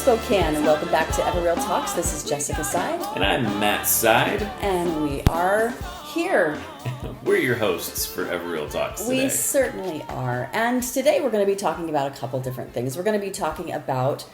Spokane, and welcome back to EvoReal Talks. This is Jessica Side. And I'm Matt Side. And we are here. We're your hosts for EvoReal Talks today. We certainly are. And today we're going to be talking about a couple different things. We're going to be talking about,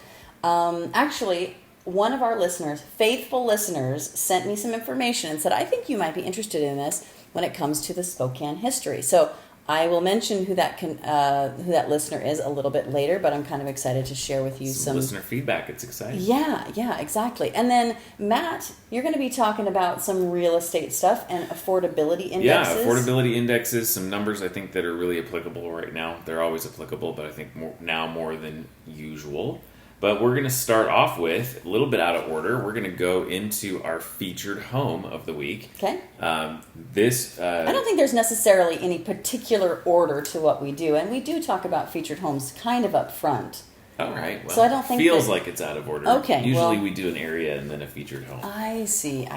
actually, one of our listeners, faithful listeners, sent me some information and said, I think you might be interested in this when it comes to the Spokane history. So I will mention who that listener is a little bit later, but I'm kind of excited to share with you some listener feedback. It's exciting. Yeah, exactly. And then Matt, you're going to be talking about some real estate stuff and affordability indexes. Yeah, affordability indexes, some numbers I think that are really applicable right now. They're always applicable, but I think more than usual. But we're going to start off with, a little bit out of order, we're going to go into our featured home of the week. Okay. I don't think there's necessarily any particular order to what we do, and we do talk about featured homes kind of up front. All right. Well, so I don't think feels like it's out of order. Okay. Usually we do an area and then a featured home. I see.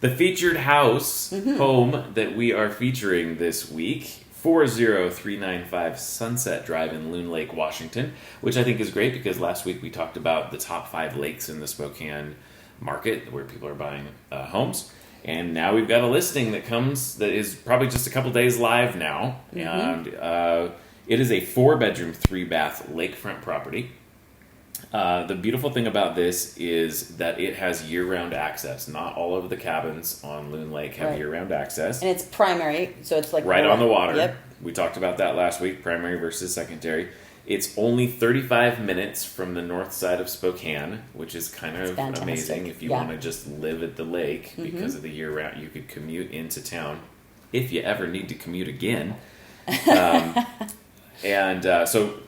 The featured house home that we are featuring this week, 40395 Sunset Drive in Loon Lake, Washington, which I think is great because last week we talked about the top 5 lakes in the Spokane market where people are buying homes. And now we've got a listing that is probably just a couple days live now. And it is a 4-bedroom, 3-bath lakefront property. The beautiful thing about this is that it has year-round access. Not all of the cabins on Loon Lake have year-round access. And it's primary, so it's like right on the water. Yep. We talked about that last week, primary versus secondary. It's only 35 minutes from the north side of Spokane, which is kind of amazing if you want to just live at the lake because of the year-round. You could commute into town if you ever need to commute again. So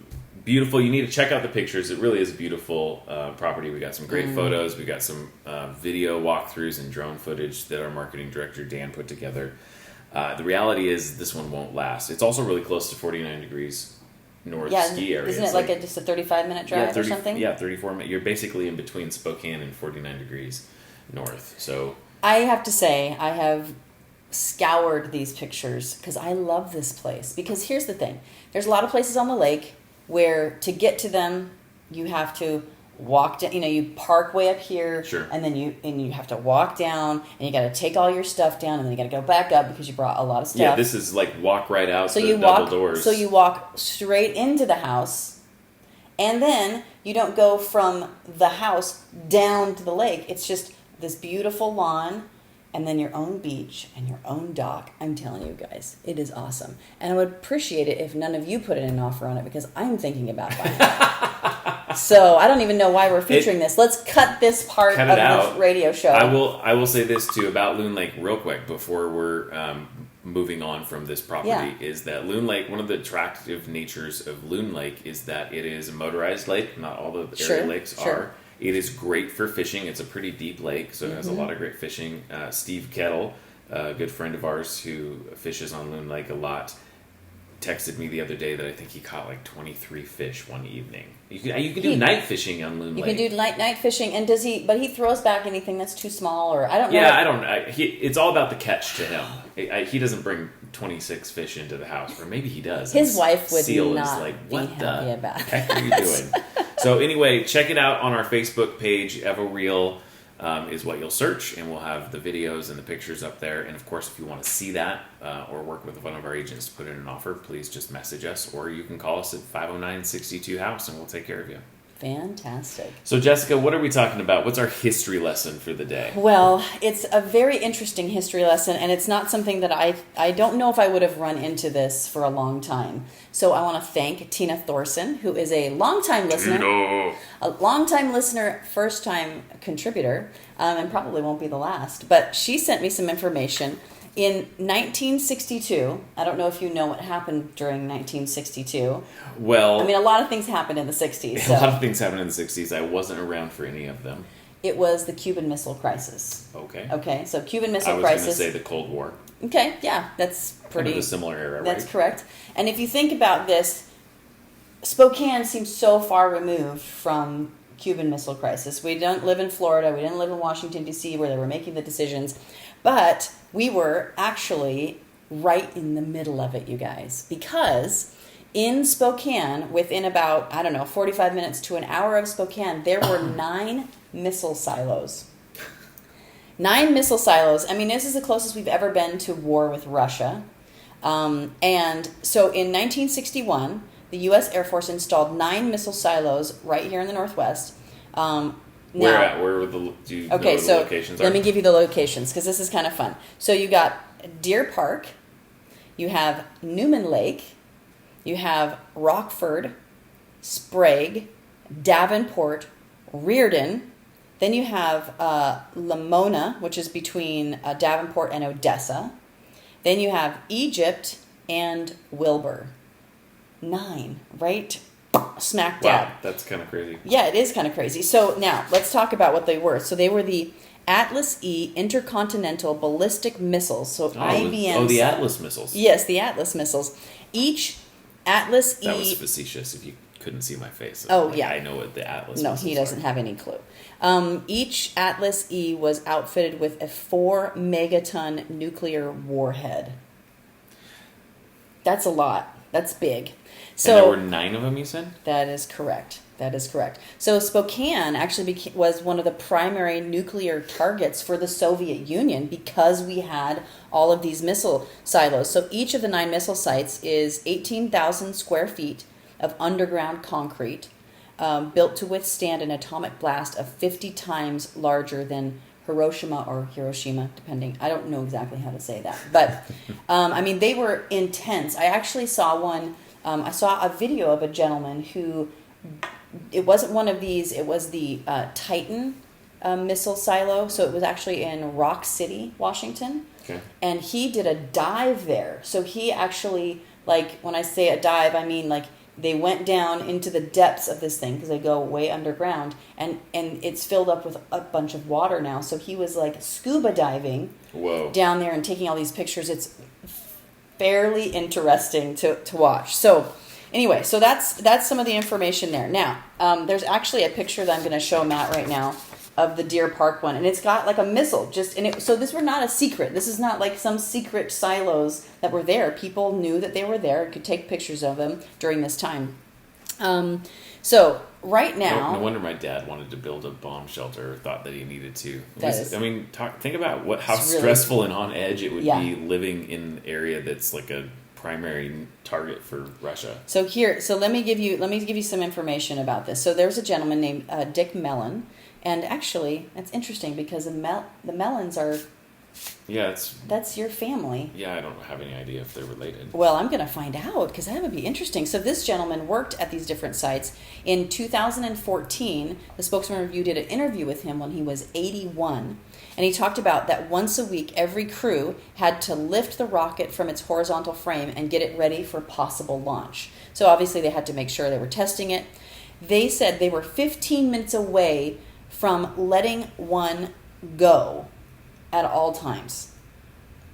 beautiful. You need to check out the pictures. It really is a beautiful property. We got some great photos. We got some video walkthroughs and drone footage that our marketing director Dan put together. The reality is this one won't last. It's also really close to 49 degrees north ski area. Isn't it like just a 35-minute drive or something? Yeah, 34 minutes. You're basically in between Spokane and 49 degrees north. So I have to say, I have scoured these pictures because I love this place. Because here's the thing. There's a lot of places on the lake where to get to them, you have to walk down, you park way up here, sure, and then you have to walk down, and you got to take all your stuff down, and then you got to go back up because you brought a lot of stuff. Yeah, this is like walk right out so the you double walk, doors. So you walk straight into the house, and then you don't go from the house down to the lake. It's just this beautiful lawn, and then your own beach and your own dock. I'm telling you guys, it is awesome. And I would appreciate it if none of you put in an offer on it because I'm thinking about buying it. So I don't even know why we're featuring this. Let's cut this part of this radio show. I will say this too about Loon Lake real quick before we're moving on from this property is that Loon Lake, one of the attractive natures of Loon Lake is that it is a motorized lake. Not all the area lakes are. It is great for fishing. It's a pretty deep lake, so it has a lot of great fishing. Steve Kettle, a good friend of ours who fishes on Loon Lake a lot, texted me the other day that I think he caught like 23 fish one evening. You can do night fishing on Loon Lake. You can do night fishing, and but he throws back anything that's too small, or I don't know. Yeah, it's all about the catch to him. He doesn't bring 26 fish into the house, or maybe he does. His wife would Seal not is like, be what happy the about heck are you doing? So anyway, check it out on our Facebook page. EvoReal is what you'll search, and we'll have the videos and the pictures up there. And of course, if you want to see that or work with one of our agents to put in an offer, please just message us, or you can call us at 509-62-HOUSE, and we'll take care of you. Fantastic. So Jessica, what are we talking about? What's our history lesson for the day? Well, it's a very interesting history lesson, and it's not something that I don't know if I would have run into this for a long time. So I want to thank Tina Thorson, who is a longtime listener, first-time contributor, and probably won't be the last. But she sent me some information. In 1962, I don't know if you know what happened during 1962. Well, I mean, a lot of things happened in the 60s. A lot of things happened in the 60s. I wasn't around for any of them. It was the Cuban Missile Crisis. Okay, so Cuban Missile Crisis. I was going to say the Cold War. Okay, yeah, that's pretty... Kind of a similar era, right? That's correct. And if you think about this, Spokane seems so far removed from Cuban Missile Crisis. We don't live in Florida. We didn't live in Washington, D.C., where they were making the decisions. But we were actually right in the middle of it, you guys. Because in Spokane, within about, 45 minutes to an hour of Spokane, there were 9 missile silos. 9 missile silos. I mean, this is the closest we've ever been to war with Russia. And so in 1961, the U.S. Air Force installed 9 missile silos right here in the Northwest. Where were the locations are? Let me give you the locations because this is kind of fun. So you got Deer Park, you have Newman Lake, you have Rockford, Sprague, Davenport, Reardon. Then you have Lamona, which is between Davenport and Odessa. Then you have Egypt and Wilbur. 9, right? Smack dab. Wow, that's kind of crazy. Yeah, it is kind of crazy. So now, let's talk about what they were. So they were the Atlas E intercontinental ballistic missiles. So IBM. Oh, the Atlas missiles. Yes, the Atlas missiles. Each Atlas E. That was facetious if you couldn't see my face. Oh, yeah. I know what the Atlas No, missiles he doesn't are. have any clue. Each Atlas E was outfitted with a 4 megaton nuclear warhead. That's a lot. That's big. So and there were 9 of them, you said? That is correct. So Spokane actually was one of the primary nuclear targets for the Soviet Union because we had all of these missile silos. So each of the 9 missile sites is 18,000 square feet of underground concrete, built to withstand an atomic blast of 50 times larger than Hiroshima or Hiroshima, depending. I don't know exactly how to say that. But, they were intense. I actually saw one. I saw a video of a gentleman who, it wasn't one of these, it was the Titan missile silo. So it was actually in Rock City, Washington. Okay. And he did a dive there. So he actually, when I say a dive, I mean they went down into the depths of this thing because they go way underground, and it's filled up with a bunch of water now. So he was scuba diving down there and taking all these pictures. It's fairly interesting to watch. So anyway, so that's some of the information there. Now, there's actually a picture that I'm going to show Matt right now of the Deer Park one, and it's got a missile so this were not a secret. This is not some secret silos that were there. People knew that they were there and could take pictures of them during this time. So right now, no wonder my dad wanted to build a bomb shelter, or thought that he needed to. Think about how stressful and on edge it would be living in an area that's a primary target for Russia. So let me give you some information about this. So there's a gentleman named Dick Mellon. And actually, that's interesting because the Mellons are... Yeah, that's your family. Yeah, I don't have any idea if they're related. Well, I'm going to find out because that would be interesting. So this gentleman worked at these different sites. In 2014, the Spokesman Review did an interview with him when he was 81. And he talked about that once a week, every crew had to lift the rocket from its horizontal frame and get it ready for possible launch. So obviously they had to make sure they were testing it. They said they were 15 minutes away from letting one go at all times.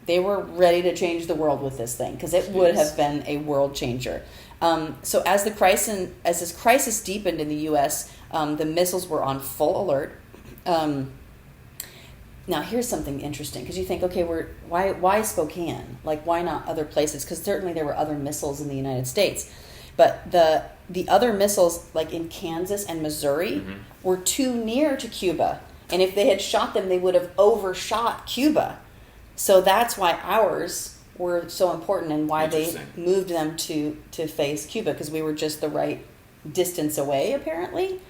They were ready to change the world with this thing because it would have been a world changer. So as this crisis deepened in the U.S., the missiles were on full alert. Now here's something interesting because you think, okay, why Spokane? Why not other places? Because certainly there were other missiles in the United States, but the other missiles in Kansas and Missouri were too near to Cuba. And if they had shot them, they would have overshot Cuba. So that's why ours were so important and why they moved them to face Cuba, because we were just the right distance away, apparently.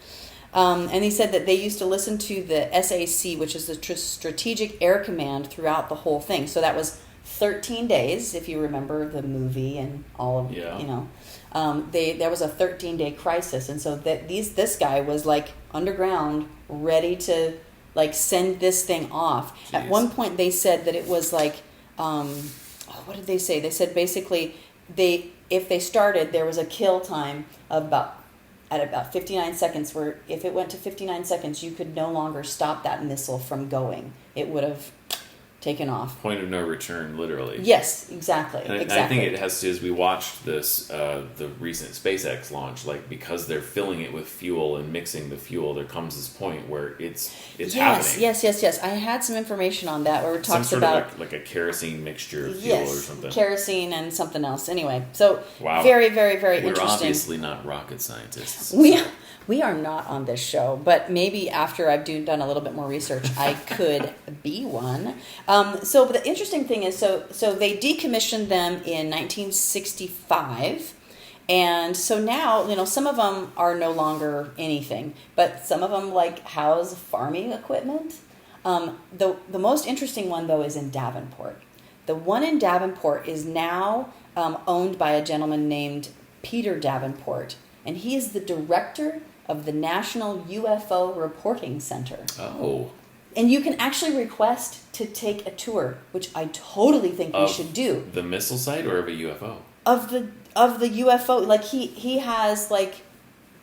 And he said that they used to listen to the SAC, which is the Strategic Air Command, throughout the whole thing. So that was 13 days, if you remember the movie and all of, there was a 13-day crisis. And so this guy was underground, ready to send this thing off. Jeez. At one point they said that it was what did they say? They said basically if they started, there was a kill time of about 59 seconds, where if it went to 59 seconds, you could no longer stop that missile from going. It would have taken off. Point of no return, literally. Yes, exactly. And exactly. I think it has to, as we watched this, the recent SpaceX launch, like because they're filling it with fuel and mixing the fuel, there comes this point where it's happening. Yes. I had some information on that where it talks Some sort about of like a kerosene mixture of fuel or something. Kerosene and something else. Anyway, so wow. very, very, very We're interesting. We're obviously not rocket scientists. We are not on this show, but maybe after I've done a little bit more research, I could be one. So the interesting thing is, so they decommissioned them in 1965, and so now, some of them are no longer anything, but some of them like house farming equipment. The most interesting one though is in Davenport. The one in Davenport is now owned by a gentleman named Peter Davenport, and he is the director of the National UFO Reporting Center. Oh. And you can actually request to take a tour, which I totally think we should do. The missile site or of a UFO? Of the UFO. Like he has like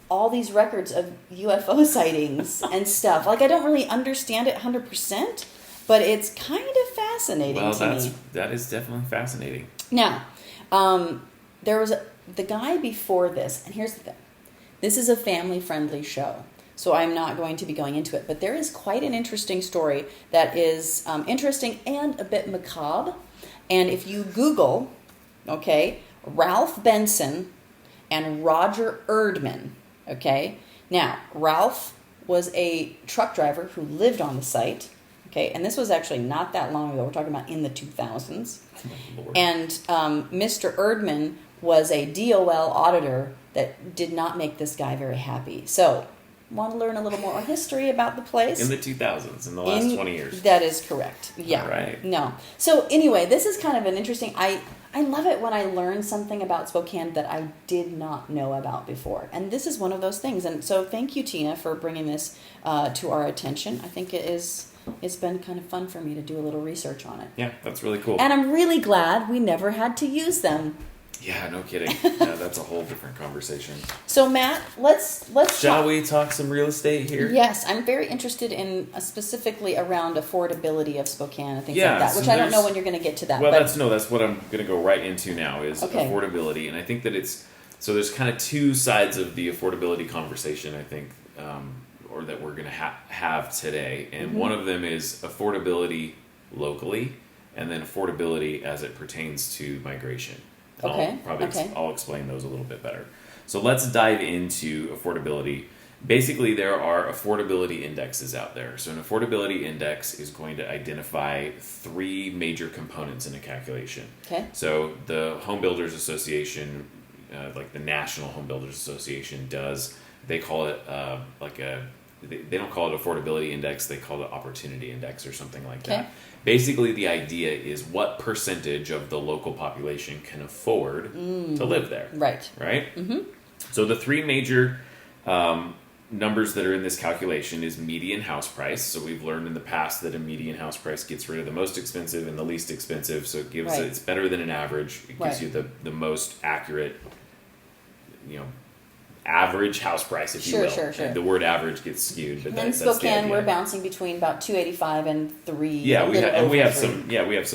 all these records of UFO sightings and stuff. Like I don't really understand it 100%, but it's kind of fascinating to me. That is definitely fascinating. Now, there was the guy before this, and here's the thing. This is a family-friendly show, so I'm not going to be going into it. But there is quite an interesting story that is interesting and a bit macabre. And if you Google, Ralph Benson and Roger Erdman, Now, Ralph was a truck driver who lived on the site, and this was actually not that long ago. We're talking about in the 2000s. Oh, Lord. And Mr. Erdman was a DOL auditor that did not make this guy very happy. So, want to learn a little more history about the place? In the 2000s, in the last 20 years. That is correct. Yeah. All right. No. So, anyway, this is kind of an interesting... I love it when I learn something about Spokane that I did not know about before. And this is one of those things. And so, thank you, Tina, for bringing this to our attention. I think it's been kind of fun for me to do a little research on it. Yeah, that's really cool. And I'm really glad we never had to use them. Yeah, no kidding. Yeah, that's a whole different conversation. So Matt, let's Shall we talk some real estate here? Yes, I'm very interested in specifically around affordability of Spokane and things Yeah, like that, so which I don't know when you're going to get to that. Well, but that's what I'm going to go right into now is affordability, and I think that so there's kind of two sides of the affordability conversation, I think, or that we're going to have today, and one of them is affordability locally, and then affordability as it pertains to migration. I'll explain those a little bit better. So let's dive into affordability. Basically, there are affordability indexes out there. So an affordability index is going to identify three major components in a calculation. Okay. So the Home Builders Association, like the National Home Builders Association they call it they don't call it affordability index, they call it opportunity index or something like that. Basically, the idea is what percentage of the local population can afford to live there. Right. Mm-hmm. So the three major numbers that are in this calculation is median house price. So we've learned in the past that a median house price gets rid of the most expensive and the least expensive. So it gives it's better than an average. It gives you the most accurate, average house price, if you will. Sure. And the word average gets skewed, but in Spokane, we're bouncing between about $285 and $3. Yeah, we have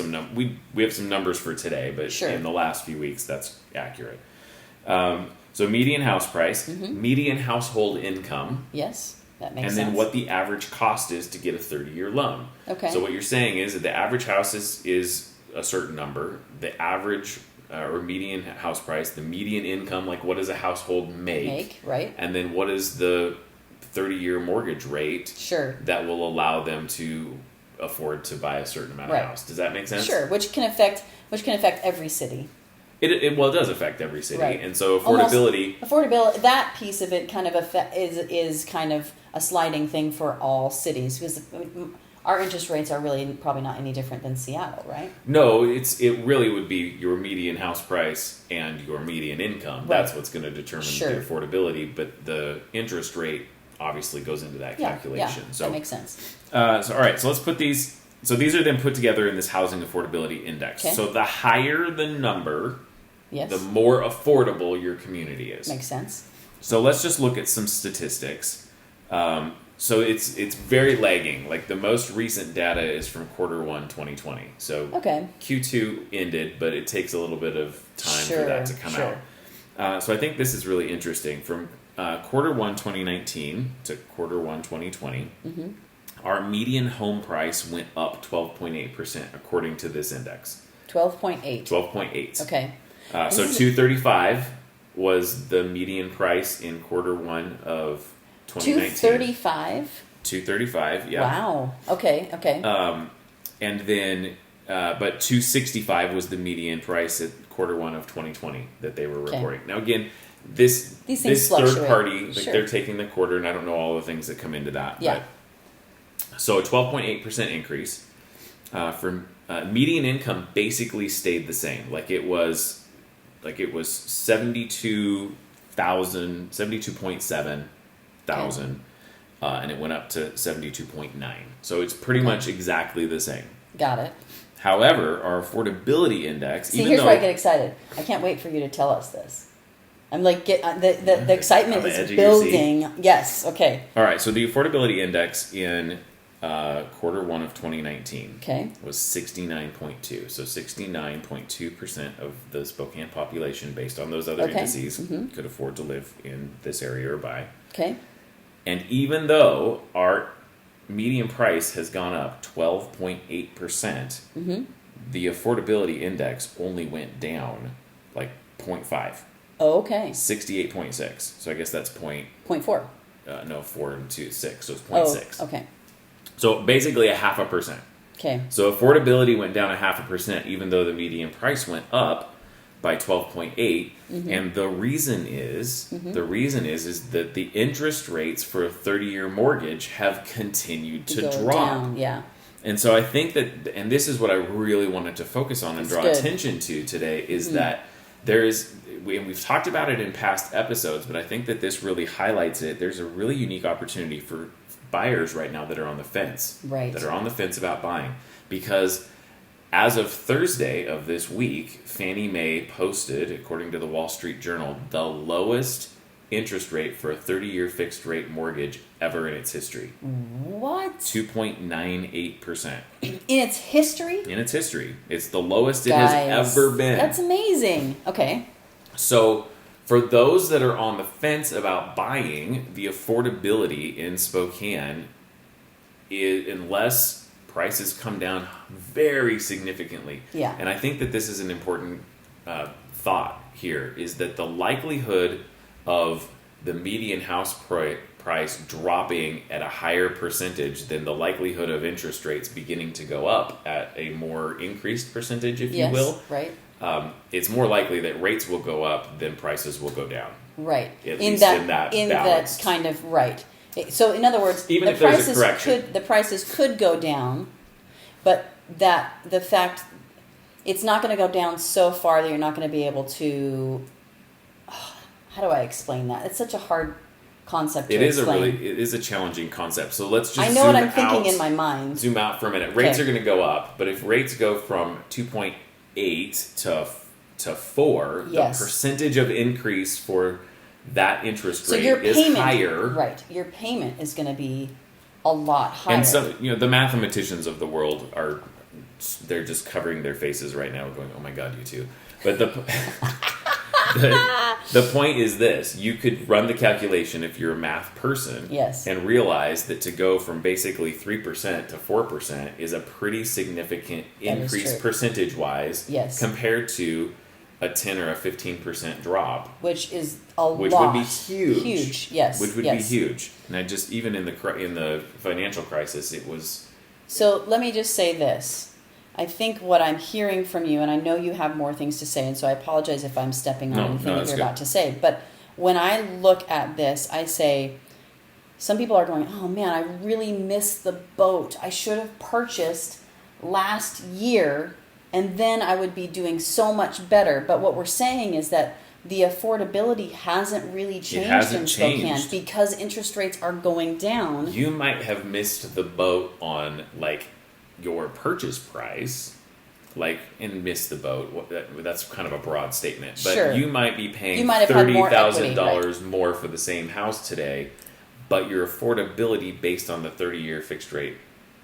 some numbers for today, but in the last few weeks, that's accurate. So median house price, median household income. Yes, that makes sense. And then what the average cost is to get a 30-year loan. Okay. So what you're saying is that the average house is a certain number. The average or median house price, the median income, like what does a household make? Right. And then what is the 30-year mortgage rate that will allow them to afford to buy a certain amount of house. Does that make sense? Sure, which can affect every city. It does affect every city, and so affordability, that piece of it kind of is kind of a sliding thing for all cities because our interest rates are really probably not any different than Seattle, right? No, it really would be your median house price and your median income. Right. That's what's going to determine the affordability, but the interest rate obviously goes into that calculation. Yeah, so that makes sense. All right, so let's put these. So these are then put together in this housing affordability index. Okay. So the higher the number, the more affordable your community is. Makes sense. So let's just look at some statistics. So it's very lagging. Like the most recent data is from Q1 2020. So Okay. Q2 ended, but it takes a little bit of time for that to come out. So I think this is really interesting. From Q1 2019 to Q1 2020, our median home price went up 12.8% according to this index. 12.8. 12.8. Okay. So 235 was the median price in Q1 of 2019. 235. 235, yeah. Wow. Okay. And then, but 265 was the median price at Q1 of 2020 that they were reporting. Now, again, this third fluctuate. party, like they're taking the quarter, and I don't know all the things that come into that. Yeah. But, so a 12.8% increase. For median income basically stayed the same. Like it was 72.7 thousand, and it went up to 72.9. So it's pretty much exactly the same. Got it. However, our affordability index. See, here's where I get excited. I can't wait for you to tell us this. I'm like, the excitement is building. Yes. Okay. All right. So the affordability index in Q1 of 2019 was 69.2. So 69.2% of the Spokane population, based on those other indices, could afford to live in this area or buy. Okay. And even though our median price has gone up 12.8%, the affordability index only went down like 0.5. Oh, okay. 68.6. So I guess that's 0.4. No, 4 and 2, 6. So it's 0.6. Oh, okay. So basically 0.5%. Okay. So affordability went down 0.5%, even though the median price went up by 12.8. And the reason is that the interest rates for a 30-year mortgage have continued to drop. Down, yeah. And so I think that, and this is what I really wanted to focus on and draw attention to today, is that we've talked about it in past episodes, but I think that this really highlights it. There's a really unique opportunity for buyers right now that are on the fence. Right. That are on the fence about buying. Because as of Thursday of this week, Fannie Mae posted, according to the Wall Street Journal, the lowest interest rate for a 30-year fixed rate mortgage ever in its history. What? 2.98%. In its history? In its history. It's the lowest it has ever been. That's amazing. Okay. So, for those that are on the fence about buying, the affordability in Spokane is, unless prices come down very significally. Yeah. And I think that this is an important thought here, is that the likelihood of the median house price dropping at a higher percentage than the likelihood of interest rates beginning to go up at a more increased percentage, if you will. Right. It's more likely that rates will go up than prices will go down. Right. At least in that balance. That kind of right. So in other words, even if there's a correction, the prices could go down, but that the fact it's not going to go down so far that you're not going to be able to. How do I explain that? It's such a hard concept to explain. It is a challenging concept. So let's just I know what I'm thinking in my mind. Zoom out for a minute. Rates are going to go up, but if rates go from 2.8 to 4, the percentage of increase for that interest rate is higher. Right. Your payment is going to be a lot higher. And so, the mathematicians of the world they're just covering their faces right now going, oh my God, you too. But the point is this: you could run the calculation if you're a math person, and realize that to go from basically 3% to 4% is a pretty significant increase percentage-wise, compared to a 10 or a 15% drop, which is a lot, which would be huge. Which would be huge. And I just even in the financial crisis, it was. So let me just say this. I think what I'm hearing from you, and I know you have more things to say, and so I apologize if I'm stepping on anything that you're about to say, but when I look at this, I say, some people are going, oh man, I really missed the boat. I should have purchased last year, and then I would be doing so much better. But what we're saying is that the affordability hasn't really changed in Spokane because interest rates are going down. You might have missed the boat on, your purchase price, and miss the boat. That's kind of a broad statement, but you might be paying $30,000 more for the same house today, but your affordability based on the 30-year fixed rate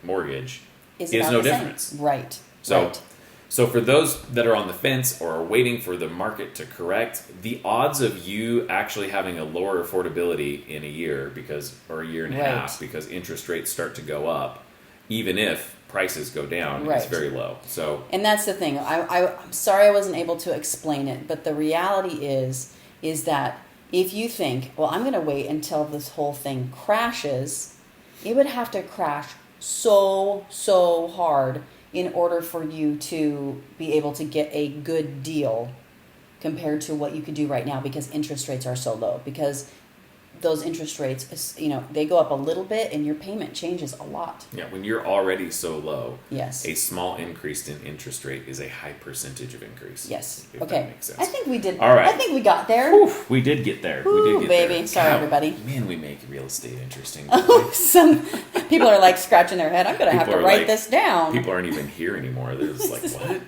mortgage Is is about no the same. difference. Right. So, right. so for those that are on the fence or are waiting for the market to correct, the odds of you actually having a lower affordability in a year or a year and a Right. half because interest rates start to go up, even if prices go down, Right. is very low. So, And that's the thing. I'm sorry I wasn't able to explain it, but the reality is that if you think, well, I'm going to wait until this whole thing crashes, it would have to crash so hard in order for you to be able to get a good deal compared to what you could do right now, because interest rates are so low. Because those interest rates, they go up a little bit and your payment changes a lot. yeah, when you're already so low, Yes. a small increase in interest rate is a high percentage of increase. Yes. If Okay. that makes sense. I think we did. All right. I think we got there. Whew, we did get there. We Woo, did get baby. there. Sorry, God, everybody. Man, we make real estate interesting. Oh, some people are like scratching their head. I'm going to have to People are write like- this down. People aren't even here anymore. They're just like, what?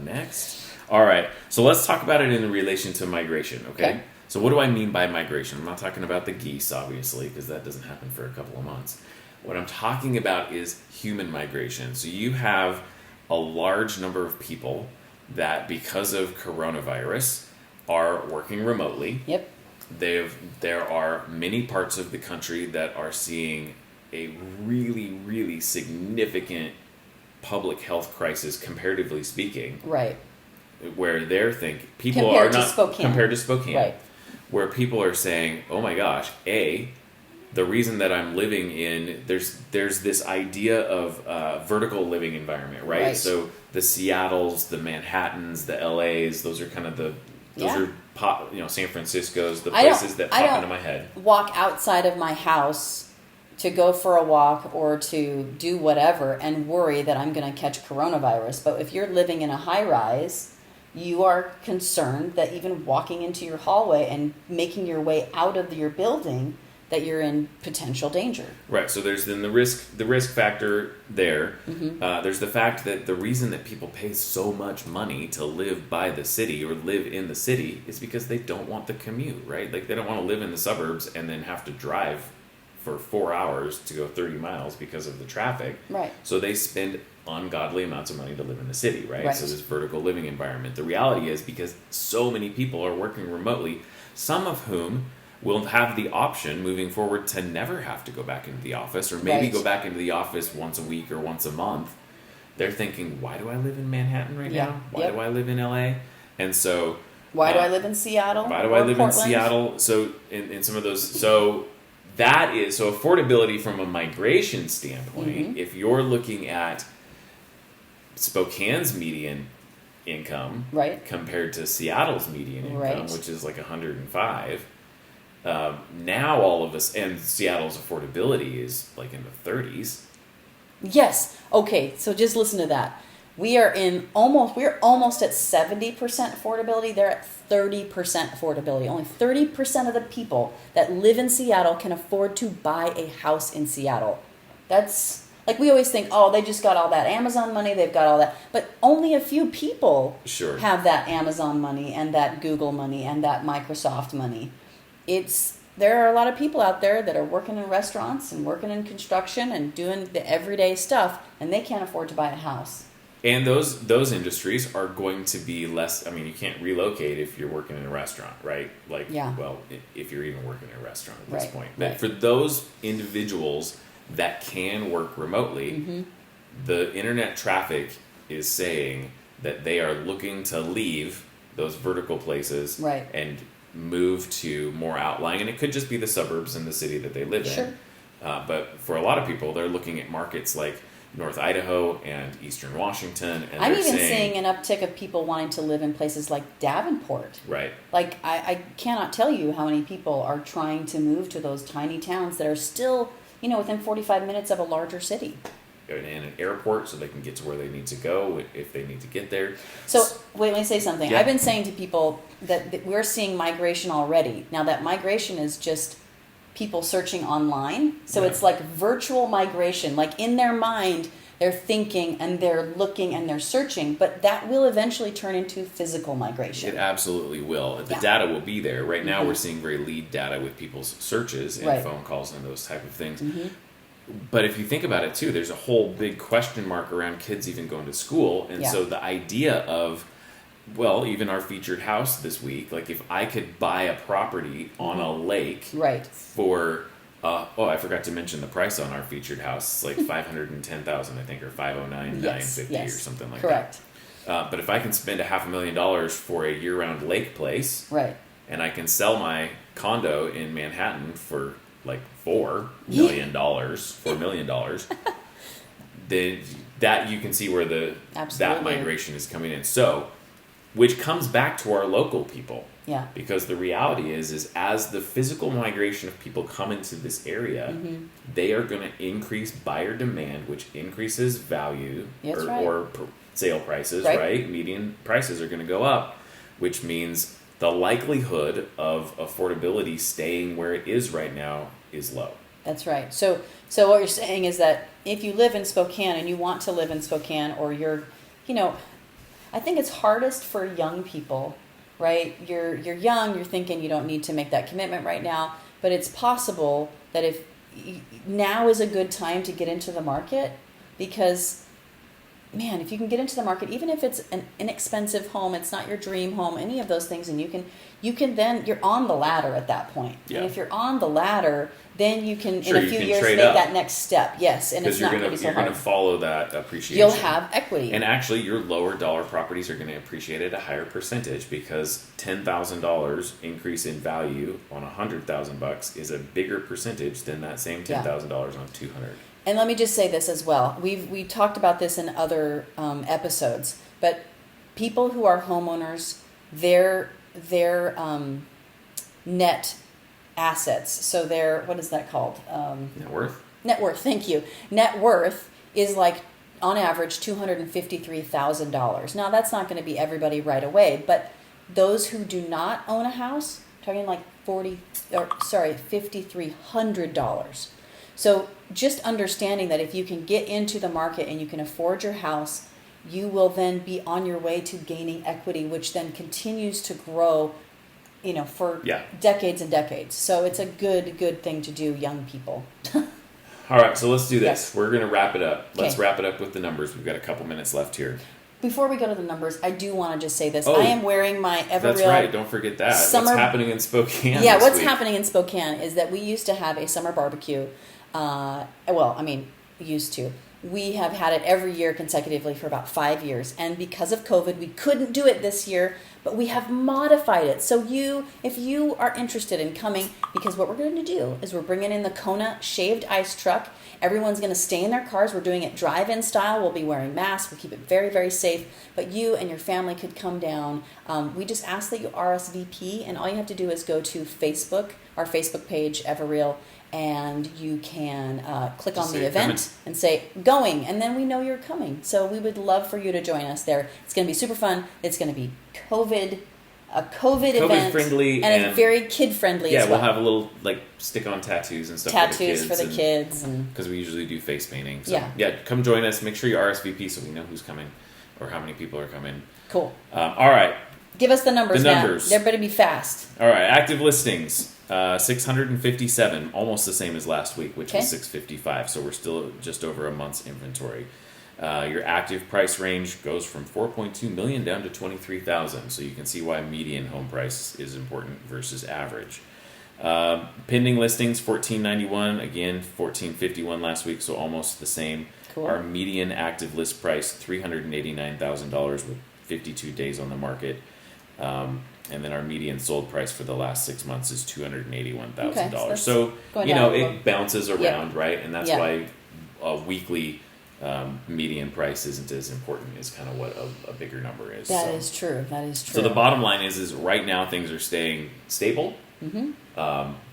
Next. All right. So let's talk about it in relation to migration, okay? So what do I mean by migration? I'm not talking about the geese, obviously, because that doesn't happen for a couple of months. What I'm talking about is human migration. So you have a large number of people that, because of coronavirus, are working remotely. Yep. There are many parts of the country that are seeing a really significant public health crisis, comparatively speaking, Right. where they're thinking people Compared are to not Spokane. compared to Spokane, Right. where people are saying, "Oh my gosh, the reason that I'm living in there's this idea of vertical living environment, right? Right. So the Seattles, the Manhattans, the LAs, those are kind of those Yeah. are San Francisco's, the I don't- places that I pop don't- into my head. Walk outside of my house to go for a walk or to do whatever and worry that I'm going to catch coronavirus. But if you're living in a high rise, you are concerned that even walking into your hallway and making your way out of your building, that you're in potential danger. Right. So there's then the risk factor there. Mm-hmm. There's the fact that the reason that people pay so much money to live by the city or live in the city is because they don't want the commute, right? Like they don't want to live in the suburbs and then have to drive for 4 hours to go 30 miles because of the traffic. Right. So they spend ungodly amounts of money to live in the city, right? Right. So this vertical living environment. The reality is, because so many people are working remotely, some of whom will have the option moving forward to never have to go back into the office, or maybe Right. go back into the office once a week or once a month. They're thinking, why do I live in Manhattan right Yeah. now? Why Yep. do I live in LA? And so Why do I live in Seattle? why do or I live Portland? in Seattle? So in some of those, so affordability from a migration standpoint, Mm-hmm. if you're looking at Spokane's median income Right. compared to Seattle's median income, Right. which is like 105, now all of us, and Seattle's affordability is like in the 30s. Yes. Okay. So just listen to that. We're almost at 70% affordability. They're at 30% affordability. Only 30% of the people that live in Seattle can afford to buy a house in Seattle. That's like, we always think, oh, they just got all that Amazon money, they've got all that. But only a few people Sure. have that Amazon money and that Google money and that Microsoft money. There are a lot of people out there that are working in restaurants and working in construction and doing the everyday stuff, and they can't afford to buy a house. And those industries are going to be less. I mean, you can't relocate if you're working in a restaurant, right? Like, Yeah. well, if you're even working in a restaurant at this Right, point. But right. for those individuals that can work remotely, Mm-hmm. the internet traffic is saying that they are looking to leave those vertical places Right. and move to more outlying. And it could just be the suburbs in the city that they live Sure. in. But for a lot of people, they're looking at markets like North Idaho and Eastern Washington, and I'm they're even saying, seeing an uptick of people wanting to live in places like Davenport. right, Like, I cannot tell you how many people are trying to move to those tiny towns that are still, within 45 minutes of a larger city. and an airport, so they can get to where they need to go if they need to get there. So, wait, let me say something. Yeah. I've been saying to people that we're seeing migration already. Now, that migration is just people searching online. So Yeah. it's like virtual migration. Like, in their mind, they're thinking and they're looking and they're searching, but that will eventually turn into physical migration. It absolutely will. The Yeah. data will be there. Right now, Mhm. we're seeing very lead data with people's searches and Right. phone calls and those type of things. Mhm. But if you think about it too, there's a whole big question mark around kids even going to school. And Yeah. so the idea of, well, even our featured house this week, like if I could buy a property on a lake Right. for, I forgot to mention the price on our featured house. It's like 510,000, I think, or 509,950 Yes. or something like Correct. that. But if I can spend $500,000 for a year-round lake place, Right. and I can sell my condo in Manhattan for like $4 million, then that you can see where that Absolutely. migration is coming in. So, which comes back to our local people. Yeah. Because the reality is as the physical migration of people come into this area, Mm-hmm. they are going to increase buyer demand, which increases value That's right. or sale prices, Right. right? Median prices are going to go up, which means the likelihood of affordability staying where it is right now is low. That's right. So what you're saying is that if you live in Spokane and you want to live in Spokane, or you're, I think it's hardest for young people, right? You're young, you're thinking you don't need to make that commitment right now, but it's possible that if now is a good time to get into the market, because man, if you can get into the market, even if it's an inexpensive home, it's not your dream home, any of those things, and you can then, you're on the ladder at that point. Yeah. And if you're on the ladder, then you can, Sure, in a you few can years, trade make up. that next step. Yes, and it's Because not going to be so you're going hard. to follow that appreciation. You'll have equity. And actually, your lower dollar properties are going to appreciate at a higher percentage because $10,000 increase in value on $100,000 is a bigger percentage than that same $10,000 on $200,000. And let me just say this as well. We talked about this in other episodes, but people who are homeowners, their net assets. So their, what is that called? Net worth? Net worth. Thank you. Net worth is like on average $253,000. Now that's not going to be everybody right away, but those who do not own a house, talking like $5,300. So just understanding that if you can get into the market and you can afford your house, you will then be on your way to gaining equity, which then continues to grow, for decades and decades. So it's a good thing to do, young people. All right, so let's do this. Yes. We're going to wrap it up. Let's Okay. wrap it up with the numbers. We've got a couple minutes left here. Before we go to the numbers, I do want to just say this. Oh, I am wearing my EvoReal. That's right. Don't forget that. Summer- What's happening in Spokane Yeah, this what's week? happening in Spokane is that we used to have a summer barbecue. Used to. We have had it every year consecutively for about 5 years. And because of COVID, we couldn't do it this year, but we have modified it. So if you are interested in coming, because what we're going to do is we're bringing in the Kona shaved ice truck. Everyone's going to stay in their cars. We're doing it drive-in style. We'll be wearing masks. We'll keep it very, very safe. But you and your family could come down. We just ask that you RSVP, and all you have to do is go to Facebook, our Facebook page, EvoReal, and you can click Just on say the event coming. and say going, and then we know you're coming. So we would love for you to join us there. It's going to be super fun. It's going to be COVID event, friendly, and it's very kid friendly. Yeah, as well. we'll have a little stick-on tattoos and stuff Tattoos for the kids, and because we usually do face painting. So, Yeah. come join us. Make sure you RSVP so we know who's coming or how many people are coming. cool. All right. Give us the numbers. The Matt. numbers. They better be fast. All right, active listings, 657, almost the same as last week, which Okay. was 655. So we're still just over a month's inventory. Your active price range goes from 4.2 million down to 23,000. So you can see why median home price is important versus average. Pending listings, 1491, again 1451 last week, so almost the same. Cool. Our median active list price, $389,000 with 52 days on the market. And then our median sold price for the last 6 months is $281,000. Okay, So, going down a little. it bounces around, right? And that's Yeah. why a weekly median price isn't as important as kind of what a bigger number is. That is true. That is true. So the bottom line is right now things are staying stable. Mm-hmm.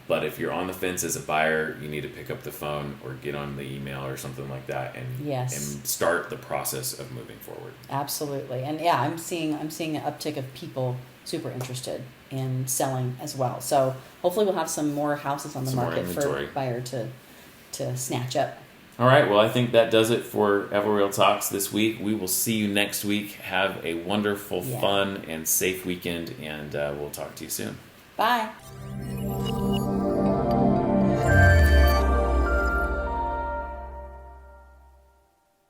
But if you're on the fence as a buyer, you need to pick up the phone or get on the email or something like that and start the process of moving forward. Absolutely. And yeah, I'm seeing an uptick of people super interested in selling as well. So hopefully we'll have some more houses on the Some more market for inventory. buyer to snatch up. All right, well, I think that does it for EvoReal Talks this week. We will see you next week. Have a wonderful, fun, and safe weekend, and we'll talk to you soon. Bye.